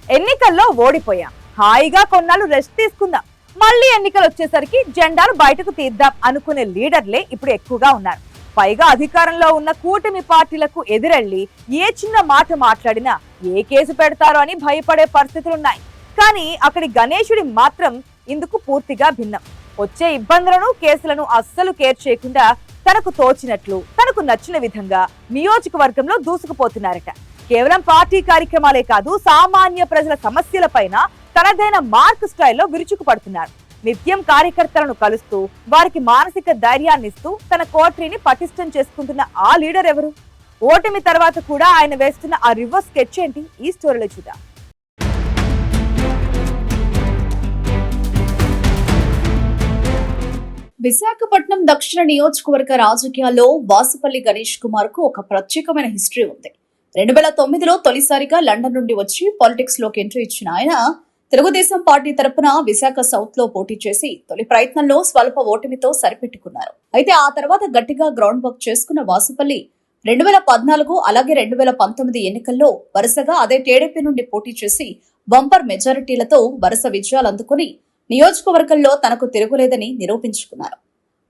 ఎన్నికల్లో ఓడిపోయాం, హాయిగా కొన్నాళ్ళు రెస్ట్ తీసుకుందాం, మళ్ళీ ఎన్నికలు వచ్చేసరికి జెండాలు బయటకు తీద్దాం అనుకునే లీడర్లే ఇప్పుడు ఎక్కువగా ఉన్నారు. పైగా అధికారంలో ఉన్న కూటమి పార్టీలకు ఎదురెళ్లి ఏ చిన్న మాట మాట్లాడినా ఏ కేసు పెడతారో అని భయపడే పరిస్థితులున్నాయి. కానీ అక్కడి గణేశుడి మాత్రం ఇందుకు పూర్తిగా భిన్నం. వచ్చే ఇబ్బందులను, కేసులను అస్సలు కేర్ చేయకుండా తనకు తోచినట్లు, తనకు నచ్చిన విధంగా నియోజకవర్గంలో దూసుకుపోతున్నారట. కేవలం పార్టీ కార్యక్రమాలే కాదు, సామాన్య ప్రజల సమస్యలపైన తనదైన మార్క్ స్టైల్లో విరుచుకుపడుతున్నారు. నిత్యం కార్యకర్తలను కలుస్తూ వారికి మానసిక ధైర్యాన్ని ఇస్తూ తన కోటరీని పటిష్టం చేసుకుంటున్న ఆ లీడర్ ఎవరు? ఓటమి తర్వాత కూడా ఆయన వేస్తున్న ఆ రివర్స్ స్కెచ్ ఏంటి? ఈ స్టోరీలో చూద్దాం. విశాఖపట్నం దక్షిణ నియోజకవర్గ రాజకీయాల్లో వాసుపల్లి గణేష్ కుమార్ కు ఒక ప్రత్యేకమైన హిస్టరీ ఉంది. 2009లో తొలిసారిగా లండన్ నుండి వచ్చి పాలిటిక్స్ లోకి ఎంట్రీ ఇచ్చిన ఆయన తెలుగుదేశం పార్టీ తరపున విశాఖ సౌత్ లో పోటీ చేసి తొలి ప్రయత్నంలో స్వల్ప ఓటమితో సరిపెట్టుకున్నారు. అయితే ఆ తర్వాత గట్టిగా గ్రౌండ్ వర్క్ చేసుకున్న వాసుపల్లి 2014 అలాగే 2019 ఎన్నికల్లో వరుసగా అదే టీడీపీ నుండి పోటీ చేసి బంపర్ మెజారిటీలతో వరుస విజయాలు అందుకుని నియోజకవర్గంలో తనకు తిరుగులేదని నిరూపించుకున్నారు.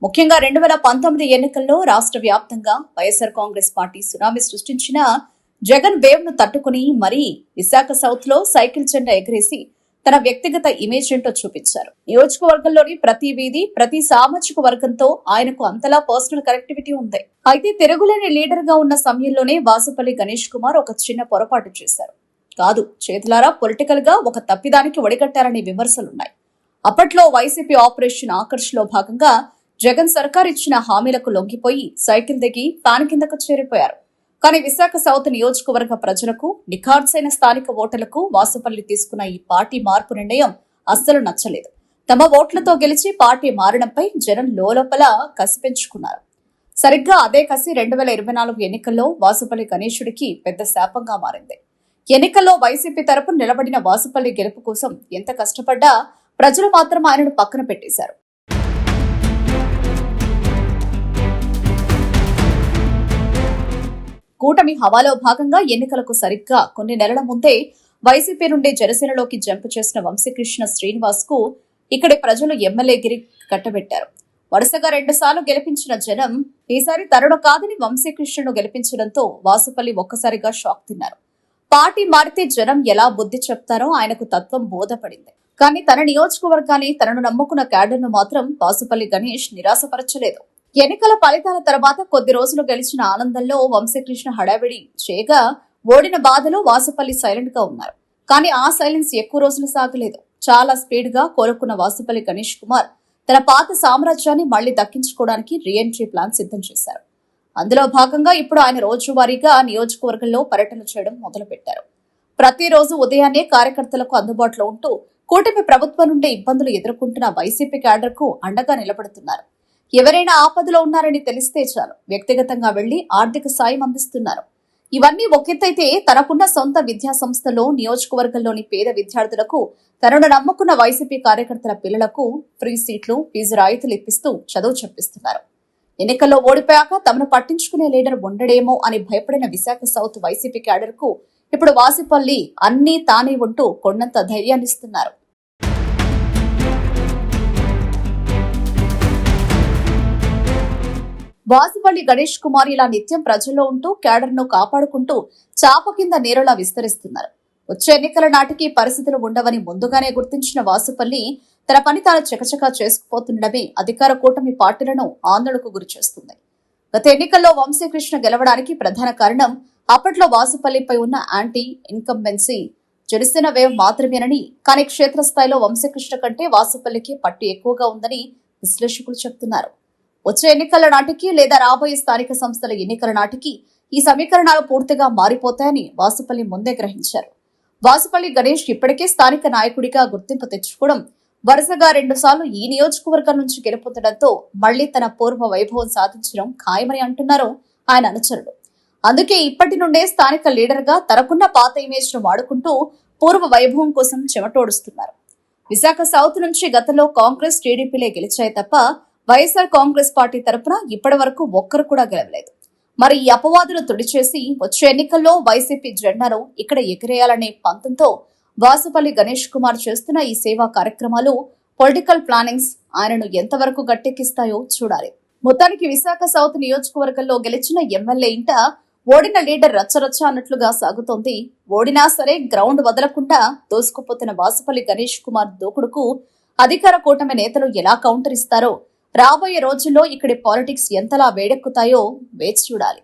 ముఖ్యంగా 2019 ఎన్నికల్లో రాష్ట్ర వ్యాప్తంగా వైఎస్ఆర్ కాంగ్రెస్ పార్టీ సునామీ సృష్టించిన జగన్ వేవ్ ను తట్టుకుని మరీ విశాఖ సౌత్ లో సైకిల్ జెండా ఎగరేసి తన వ్యక్తిగత ఇమేజ్ ఏంటో చూపించారు. నియోజకవర్గంలోని ప్రతి వీధి, ప్రతి సామాజిక వర్గంతో ఆయనకు అంతలా పర్సనల్ కనెక్టివిటీ ఉంది. అయితే తిరుగులేని లీడర్ గా ఉన్న సమయంలోనే వాసుపల్లి గణేష్ కుమార్ ఒక చిన్న పొరపాటు చేశారు. కాదు, చేతులారా పొలిటికల్ గా ఒక తప్పిదానికి ఒడిగట్టారనే విమర్శలున్నాయి. అప్పట్లో వైసీపీ ఆపరేషన్ ఆకర్ష్ లో భాగంగా జగన్ సర్కార్ ఇచ్చిన హామీలకు లొంగిపోయి సైకిల్ దిగి ఫ్యాన్ కిందకు చేరిపోయారు. కానీ విశాఖ సౌత్ నియోజకవర్గ ప్రజలకు, నిఖార్సైన స్థానిక ఓటర్లకు వాసుపల్లి తీసుకున్న ఈ పార్టీ మార్పు నిర్ణయం అస్సలు నచ్చలేదు. తమ ఓట్లతో గెలిచి పార్టీ మారడంపై జనం లోలోపల కసి పెంచుకున్నారు. సరిగ్గా అదే కసి 2024 ఎన్నికల్లో వాసుపల్లి గణేశుడికి పెద్ద శాపంగా మారింది. ఎన్నికల్లో వైసీపీ తరపున నిలబడిన వాసుపల్లి గెలుపు కోసం ఎంత కష్టపడ్డా ప్రజలు మాత్రం ఆయనను పక్కన పెట్టేశారు. కూటమి హవాలో భాగంగా ఎన్నికలకు సరిగ్గా కొన్ని నెలల ముందే వైసీపీ నుండి జనసేనలోకి జంప్ చేసిన వంశీకృష్ణ శ్రీనివాస్ కు ఇక్కడి ప్రజలు ఎమ్మెల్యే గిరి కట్టబెట్టారు. వరుసగా 2 సార్లు గెలిపించిన జనం ఈసారి తరుణ కాదని వంశీకృష్ణను గెలిపించడంతో వాసుపల్లి ఒక్కసారిగా షాక్ తిన్నారు. పార్టీ మారితే జనం ఎలా బుద్ధి చెప్తారో ఆయనకు తత్వం బోధపడింది. కానీ తన నియోజకవర్గాన్ని, తనను నమ్ముకున్న క్యాడర్ను మాత్రం వాసుపల్లి గణేష్ నిరాశపరచలేదు. ఎన్నికల ఫలితాల తర్వాత కొద్ది రోజులు గెలిచిన ఆనందంలో వంశీకృష్ణ హడావిడి చేయగా ఓడిన బాధలో వాసుపల్లి సైలెంట్ గా ఉన్నారు. కానీ ఆ సైలెన్స్ ఎక్కువ రోజులు సాగలేదు. చాలా స్పీడ్ గా కోలుకున్న వాసుపల్లి గణేష్ కుమార్ తన పాత సామ్రాజ్యాన్ని మళ్లీ దక్కించుకోవడానికి రీఎంట్రీ ప్లాన్ సిద్ధం చేశారు. అందులో భాగంగా ఇప్పుడు ఆయన రోజువారీగా నియోజకవర్గంలో పర్యటన చేయడం మొదలుపెట్టారు. ప్రతిరోజు ఉదయాన్నే కార్యకర్తలకు అందుబాటులో ఉంటూ కూటమి ప్రభుత్వం నుండి ఇబ్బందులు ఎదుర్కొంటున్న వైసీపీ క్యాడర్ కు అండగా నిలబడుతున్నారు. ఎవరైనా ఆపదలో ఉన్నారని తెలిస్తే చాలు వ్యక్తిగతంగా వెళ్లి ఆర్థిక సాయం అందిస్తున్నారు. ఇవన్నీ ఒకెత్తైతే తనకున్న సొంత విద్యా సంస్థలో నియోజకవర్గంలోని పేద విద్యార్థులకు, తనను నమ్ముకున్న వైసీపీ కార్యకర్తల పిల్లలకు ఫ్రీ సీట్లు, ఫీజు రాయితీలు ఇప్పిస్తూ చదువు చెప్పిస్తున్నారు. ఎన్నికల్లో ఓడిపోయాక తమను పట్టించుకునే లీడర్ ఉండడేమో అని భయపడిన విశాఖ సౌత్ వైసీపీ క్యాడర్ కు ఇప్పుడు వాసుపల్లి అన్నీ తానే ఉంటూ కొండంత ధైర్యాన్నిస్తున్నారు. వాసుపల్లి గణేష్ కుమార్ ఇలా నిత్యం ప్రజల్లో ఉంటూ క్యాడర్ ను కాపాడుకుంటూ చాప కింద నీరులా విస్తరిస్తున్నారు. వచ్చే ఎన్నికల నాటికి పరిస్థితులు ఉండవని ముందుగానే గుర్తించిన వాసుపల్లి తన పని తాను చకచకా చేసుకుపోతుండడమే అధికార కూటమి పార్టీలను ఆందోళనకు గురిచేస్తుంది. గత ఎన్నికల్లో వంశీకృష్ణ గెలవడానికి ప్రధాన కారణం అప్పట్లో వాసుపల్లిపై ఉన్న యాంటీ ఇన్కంబెన్సీ జనసేన వేవ్ మాత్రమేనని, కానీ క్షేత్రస్థాయిలో వంశీకృష్ణ కంటే వాసుపల్లికి పట్టు ఎక్కువగా ఉందని విశ్లేషకులు చెబుతున్నారు. వచ్చే ఎన్నికల నాటికి లేదా రాబోయే స్థానిక సంస్థల ఎన్నికల నాటికి ఈ సమీకరణాలు పూర్తిగా మారిపోతాయని వాసుపల్లి ముందే గ్రహించారు. వాసుపల్లి గణేష్ ఇప్పటికే స్థానిక నాయకుడిగా గుర్తింపు తెచ్చుకోవడం, వరుసగా 2 సార్లు ఈ నియోజకవర్గం నుంచి గెలుపొందడంతో మళ్లీ తన పూర్వ వైభవం సాధించడం ఖాయమని అంటున్నారు ఆయన అనుచరులు. అందుకే ఇప్పటి నుండే స్థానిక లీడర్ గా తనకున్న పాత ఇమేజ్ ను వాడుకుంటూ పూర్వ వైభవం కోసం చెమటోడుస్తున్నారు. విశాఖ సౌత్ నుంచి గతంలో కాంగ్రెస్, టీడీపీలే గెలిచాయి తప్ప వైఎస్ఆర్ కాంగ్రెస్ పార్టీ తరపున ఇప్పటి వరకు ఒక్కరు కూడా గెలవలేదు. మరి ఈ అపవాదును తుడిచేసి వచ్చే ఎన్నికల్లో వైసీపీ జెండాను ఇక్కడ ఎగిరేయాలనే పంతంతో వాసుపల్లి గణేష్ కుమార్ చేస్తున్న ఈ సేవా కార్యక్రమాలు, పొలిటికల్ ప్లానింగ్స్ ఆయనను ఎంతవరకు గట్టెక్కిస్తాయో చూడాలి. మొత్తానికి విశాఖ సౌత్ నియోజకవర్గంలో గెలిచిన ఎమ్మెల్యే ఇంట ఓడిన లీడర్ రచ్చరచ్చ అన్నట్లుగా సాగుతోంది. ఓడినా సరే గ్రౌండ్ వదలకుండా దోసుకుపోతున్న వాసుపల్లి గణేష్ కుమార్ దూకుడుకు అధికార కూటమి నేతలు ఎలా కౌంటర్ ఇస్తారో, రాబోయే రోజుల్లో ఇక్కడి పాలిటిక్స్ ఎంతలా వేడెక్కుతాయో వేచి చూడాలి.